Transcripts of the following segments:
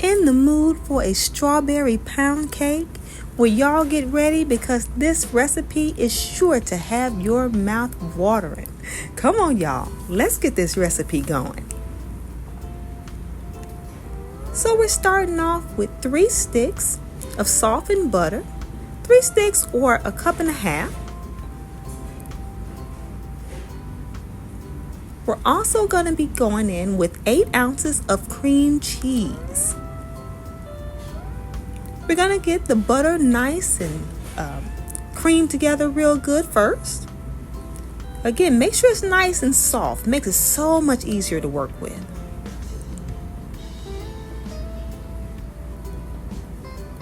in the mood for a strawberry pound cake? Well, y'all get ready because this recipe is sure to have your mouth watering. Come on, y'all. Let's get this recipe going. So we're starting off with 3 sticks of softened butter, 3 sticks or a cup and a half. We're also going to be going in with 8 ounces of cream cheese. We're going to get the butter nice and creamed together real good first. Again, make sure it's nice and soft. Makes it so much easier to work with.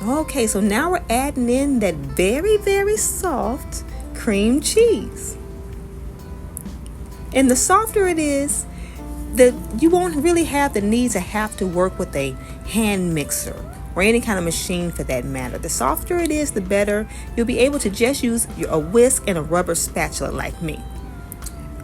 Okay, so now we're adding in that very, very soft cream cheese. And the softer it is, you won't really have the need to have to work with a hand mixer or any kind of machine for that matter. The softer it is, the better. You'll be able to just use a whisk and a rubber spatula like me.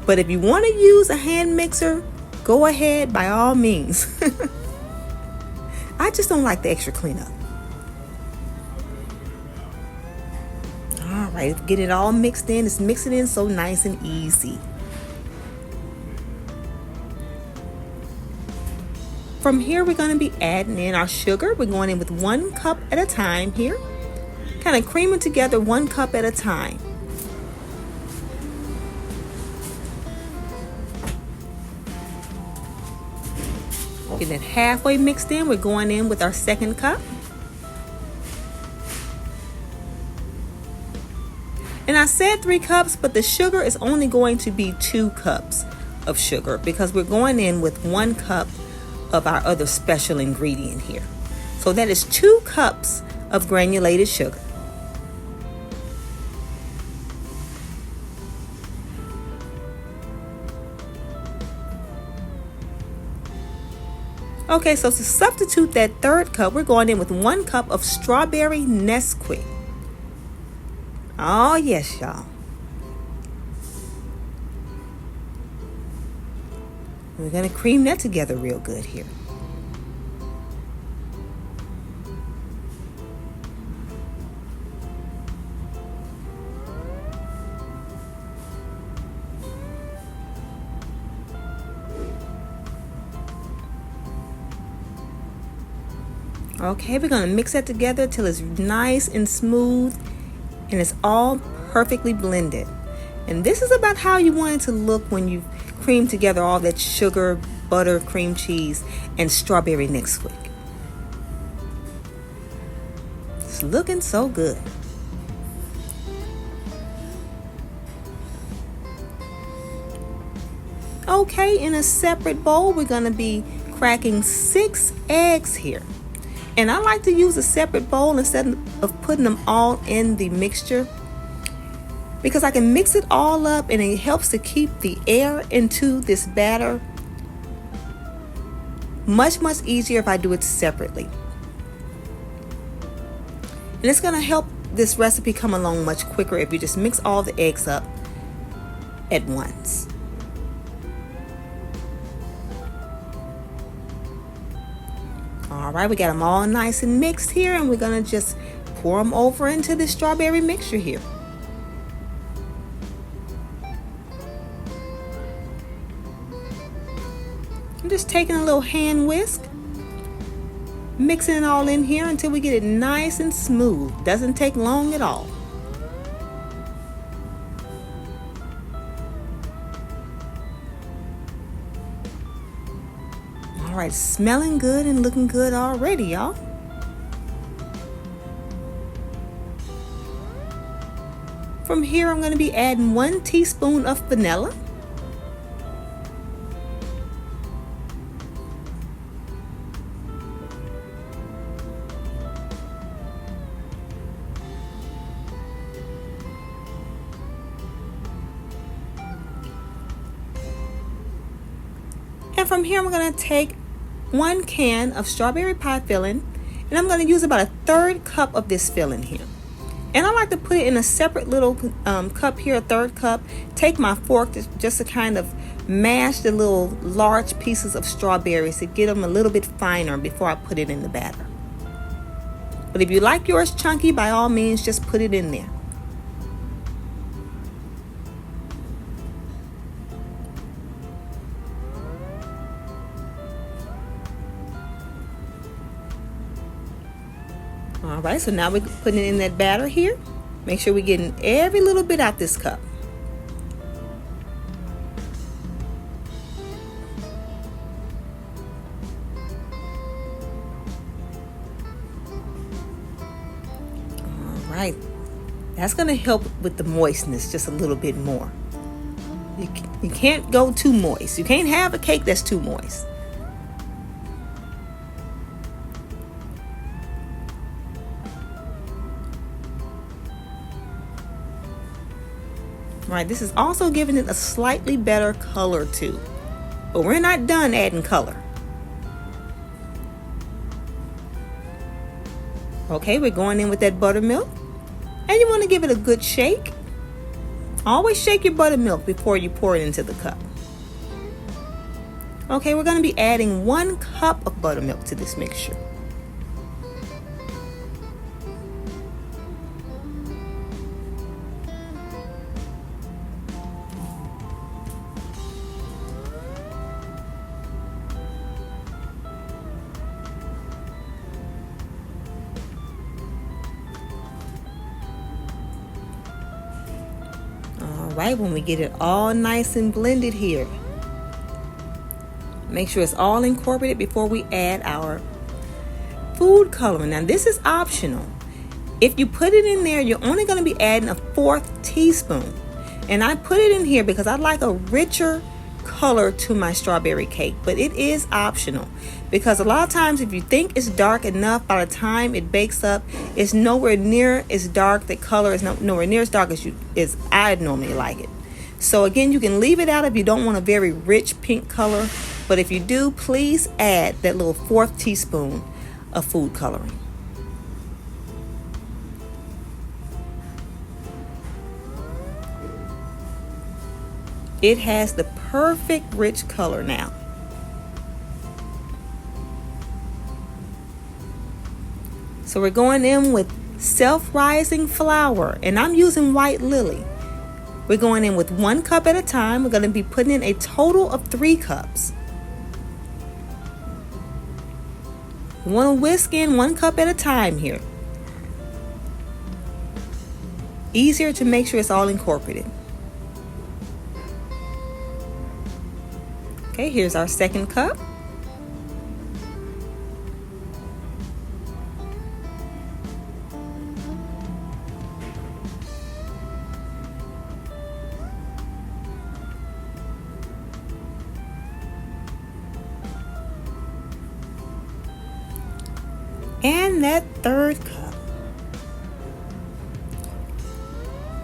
But if you want to use a hand mixer, go ahead by all means. I just don't like the extra cleanup. All right, get it all mixed in. Just mix it in so nice and easy. From here, we're going to be adding in our sugar. We're going in with 1 cup at a time here. Kind of creaming together 1 cup at a time. Getting it halfway mixed in, we're going in with our 2nd cup. And I said 3 cups, but the sugar is only going to be 2 cups of sugar because we're going in with 1 cup of our other special ingredient here. So that is 2 cups of granulated sugar. Okay, so to substitute that 3rd cup, we're going in with 1 cup of strawberry Nesquick. Oh yes, y'all. We're going to cream that together real good here. Okay, we're going to mix that together till it's nice and smooth and it's all perfectly blended. And this is about how you want it to look when you cream together all that sugar, butter, cream cheese, and strawberry Nesquick. It's looking so good. Okay, in a separate bowl, we're going to be cracking 6 eggs here. And I like to use a separate bowl instead of putting them all in the mixture, because I can mix it all up and it helps to keep the air into this batter. Much easier if I do it separately. And it's going to help this recipe come along much quicker if you just mix all the eggs up at once. All right, we got them all nice and mixed here, and we're going to just pour them over into the strawberry mixture here. I'm just taking a little hand whisk, mixing it all in here until we get it nice and smooth. Doesn't take long at all. All right, smelling good and looking good already, y'all. From here, I'm going to be adding 1 teaspoon of vanilla. And from here, I'm going to take 1 can of strawberry pie filling, and I'm going to use about a 1/3 cup of this filling here. And I like to put it in a separate little cup here, a 1/3 cup. Take my fork just to kind of mash the little large pieces of strawberries to get them a little bit finer before I put it in the batter. But if you like yours chunky, by all means, just put it in there. All right, so now we're putting it in that batter here. Make sure we're getting every little bit out this cup. All right, that's going to help with the moistness just a little bit more. You can't go too moist. You can't have a cake that's too moist. Right, this is also giving it a slightly better color too. But we're not done adding color. Okay, we're going in with that buttermilk. And you want to give it a good shake. Always shake your buttermilk before you pour it into the cup. Okay, we're going to be adding 1 cup of buttermilk to this mixture. Right, when we get it all nice and blended here, make sure it's all incorporated before we add our food coloring. Now this is optional. If you put it in there, you're only going to be adding a 1/4 teaspoon, and I put it in here because I like a richer color to my strawberry cake, but it is optional because a lot of times if you think it's dark enough, by the time it bakes up, it's nowhere near as dark. The color is nowhere near as dark as I normally like it. So again, you can leave it out if you don't want a very rich pink color, but if you do, please add that little 1/4 teaspoon of food coloring. It has the perfect rich color now. So we're going in with self-rising flour, and I'm using White Lily. We're going in with 1 cup at a time. We're going to be putting in a total of 3 cups. You want to whisk in 1 cup at a time here. Easier to make sure it's all incorporated. Okay, here's our 2nd cup. And that 3rd cup.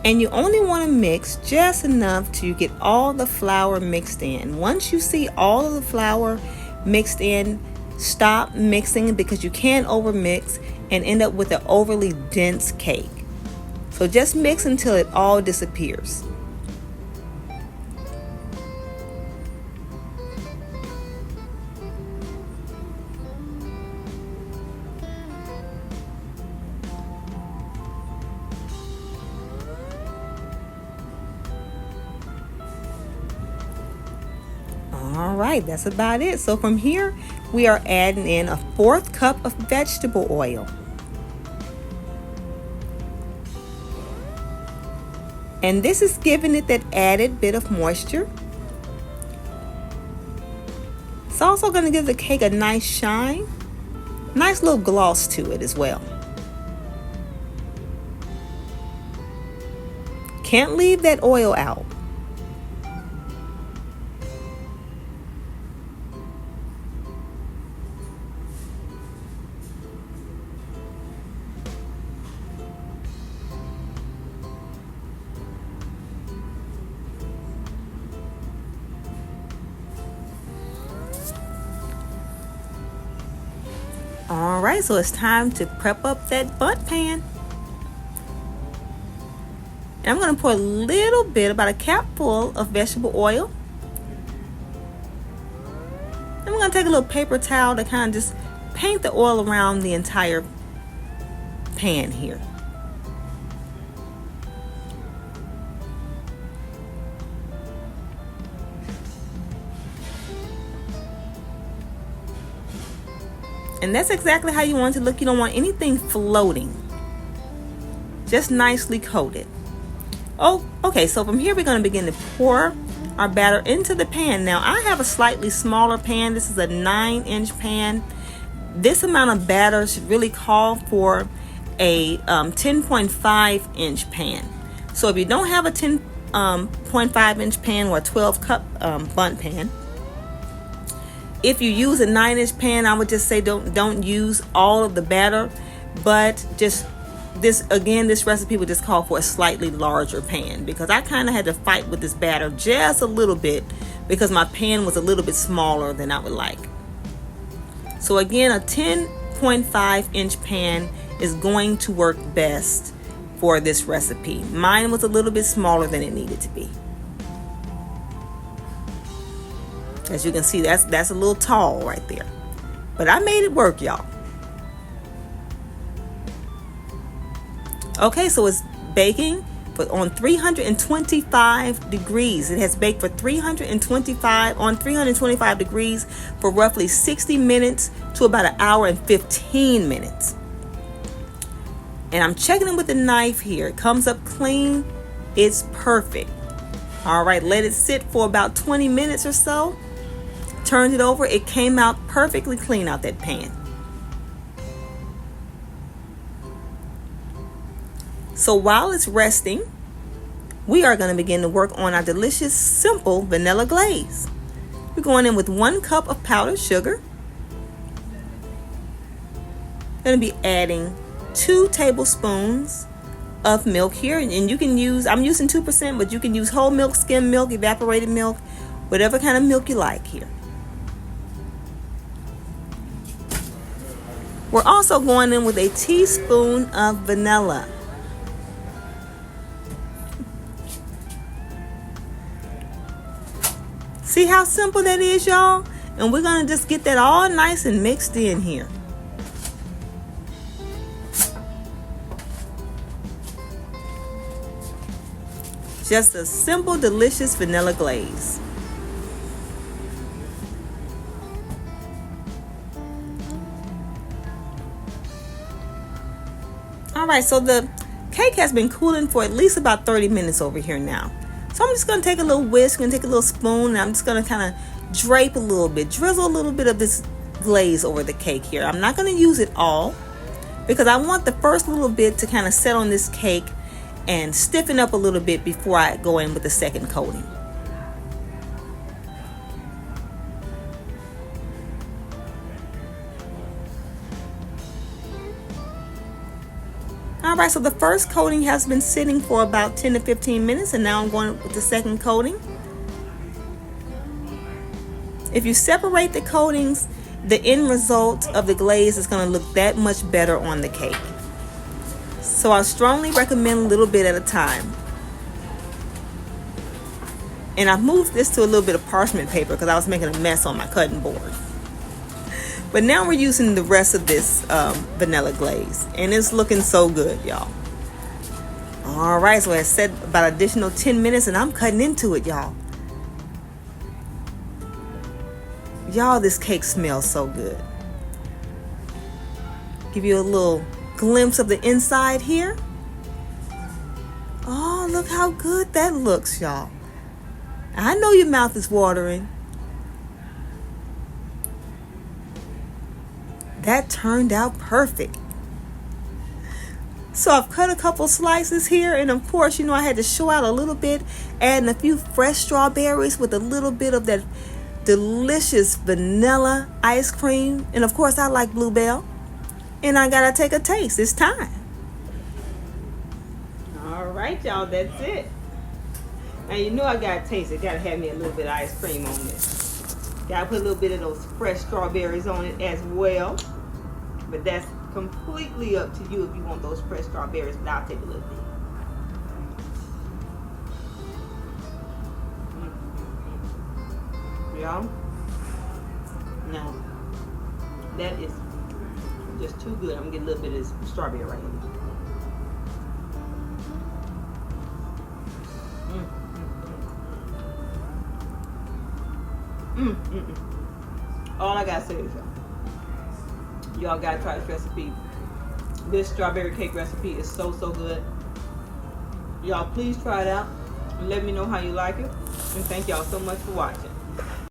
And you only want to mix just enough to get all the flour mixed in. Once you see all of the flour mixed in, stop mixing because you can overmix and end up with an overly dense cake. So just mix until it all disappears. All right, that's about it. So from here, we are adding in a 1/4 cup of vegetable oil. And this is giving it that added bit of moisture. It's also going to give the cake a nice shine, nice little gloss to it as well. Can't leave that oil out. All right, so it's time to prep up that Bundt pan. And I'm going to pour a little bit, about a capful of vegetable oil. going to take a little paper towel to kind of just paint the oil around the entire pan here. And that's exactly how you want it to look. You don't want anything floating. Just nicely coated. Oh, okay, so from here we're going to begin to pour our batter into the pan. Now I have a slightly smaller pan. This is a 9-inch pan. This amount of batter should really call for a 10.5-inch pan. So if you don't have a 10.5-inch pan or a 12-cup Bundt pan, if you use a 9-inch pan, I would just say don't use all of the batter, but just this recipe would just call for a slightly larger pan, because I kind of had to fight with this batter just a little bit because my pan was a little bit smaller than I would like. So again, a 10.5-inch pan is going to work best for this recipe. Mine was a little bit smaller than it needed to be. As you can see, that's a little tall right there. But I made it work, y'all. Okay, so it's baking on 325 degrees. It has baked for 325 degrees for roughly 60 minutes to about an hour and 15 minutes. And I'm checking it with the knife here. It comes up clean. It's perfect. All right, let it sit for about 20 minutes or so. Turned it over. It came out perfectly clean out that pan. So while it's resting, we are going to begin to work on our delicious, simple vanilla glaze. We're going in with 1 cup of powdered sugar. Going to be adding 2 tablespoons of milk here. And you can use, I'm using 2%, but you can use whole milk, skim milk, evaporated milk, whatever kind of milk you like here. We're also going in with a teaspoon of vanilla. See how simple that is, y'all? And we're going to just get that all nice and mixed in here. Just a simple, delicious vanilla glaze. Alright, so the cake has been cooling for at least about 30 minutes over here now. So I'm just going to take a little whisk and take a little spoon, and I'm just going to kind of drape a little bit, drizzle a little bit of this glaze over the cake here. I'm not going to use it all because I want the first little bit to kind of set on this cake and stiffen up a little bit before I go in with the second coating. Alright, so the first coating has been sitting for about 10 to 15 minutes, and now I'm going with the second coating. If you separate the coatings, the end result of the glaze is going to look that much better on the cake. So I strongly recommend a little bit at a time. And I've moved this to a little bit of parchment paper because I was making a mess on my cutting board. But now we're using the rest of this vanilla glaze, and it's looking so good, y'all. All right, so I said about additional 10 minutes, and I'm cutting into it, y'all. Y'all, this cake smells so good. Give you a little glimpse of the inside here. Oh, look how good that looks, y'all. I know your mouth is watering. That turned out perfect. So I've cut a couple slices here, and of course, you know, I had to show out a little bit, adding a few fresh strawberries with a little bit of that delicious vanilla ice cream. And of course, I like Bluebell. And I gotta take a taste. It's time. All right, y'all, that's it. Now you know I gotta taste it. Gotta have me a little bit of ice cream on this. Gotta put a little bit of those fresh strawberries on it as well. But that's completely up to you if you want those fresh strawberries, but I'll take a little bit. Y'all, now That is just too good. I'm gonna get a little bit of this strawberry right here. All I gotta say is y'all gotta try this recipe. This strawberry cake recipe is so good. Y'all please try it out and let me know how you like it. And thank y'all so much for watching.